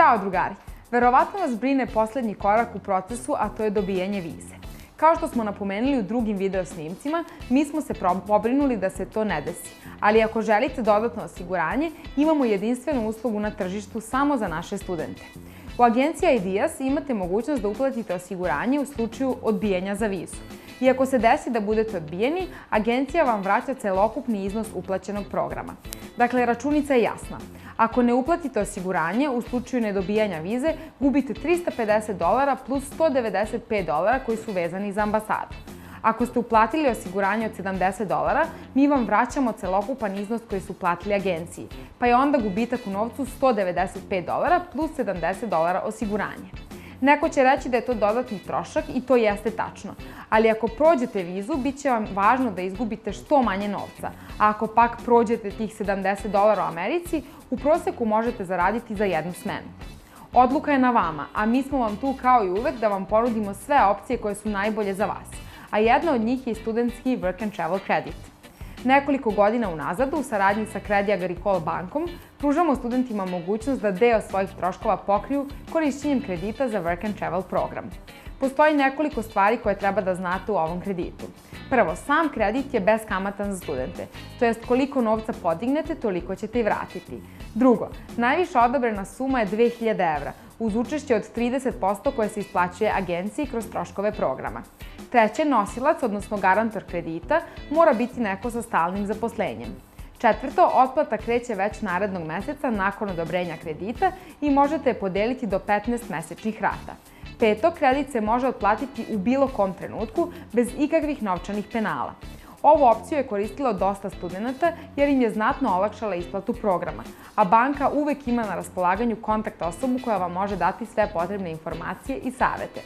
Ćao drugari! Verovatno vas brine poslednji korak u procesu, a to je dobijanje vize. Kao što smo napomenuli u drugim video snimcima, mi smo se pobrinuli da se to ne desi. Ali ako želite dodatno osiguranje, imamo jedinstvenu uslugu na tržištu samo za naše studente. U agenciji Ideas imate mogućnost da uplatite osiguranje u slučaju odbijanja za vizu. I ako se desi da budete odbijeni, agencija vam vraća celokupni iznos uplaćenog programa. Dakle, računica je jasna. Ako ne uplatite osiguranje, u slučaju nedobijanja vize, gubite $350 plus $195 koji su vezani za ambasadu. Ako ste uplatili osiguranje od $70, mi vam vraćamo celokupan iznos koji su platili agenciji, pa je onda gubitak u novcu $195 plus $70 osiguranje. Neko će reći da je to dodatni trošak i to jeste tačno, ali ako prođete vizu, bit će vam važno da izgubite što manje novca, a ako pak prođete tih $70 u Americi, u proseku možete zaraditi za jednu smenu. Odluka je na vama, a mi smo vam tu kao i uvek da vam ponudimo sve opcije koje su najbolje za vas, a jedna od njih je i studentski Work and Travel Credit. Nekoliko godina unazad, u saradnji sa Crédit Agricole bankom, pružamo studentima mogućnost da deo svojih troškova pokriju korišćenjem kredita za Work and Travel program. Postoji nekoliko stvari koje treba da znate u ovom kreditu. Prvo, sam kredit je beskamatan za studente, to jest koliko novca podignete, toliko ćete i vratiti. Drugo, najviša odobrena suma je 2000 evra, uz učešće od 30% koje se isplaćuje agenciji kroz troškove programa. Treće, nosilac, odnosno garantor kredita, mora biti neko sa stalnim zaposlenjem. Četvrto, otplata kreće već narednog meseca nakon odobrenja kredita i možete je podeliti do 15 mesečnih rata. Peto, kredit se može otplatiti u bilo kom trenutku, bez ikakvih novčanih penala. Ovu opciju je koristilo dosta studenata jer im je znatno olakšala isplatu programa, a banka uvek ima na raspolaganju kontakt osobu koja vam može dati sve potrebne informacije i savete.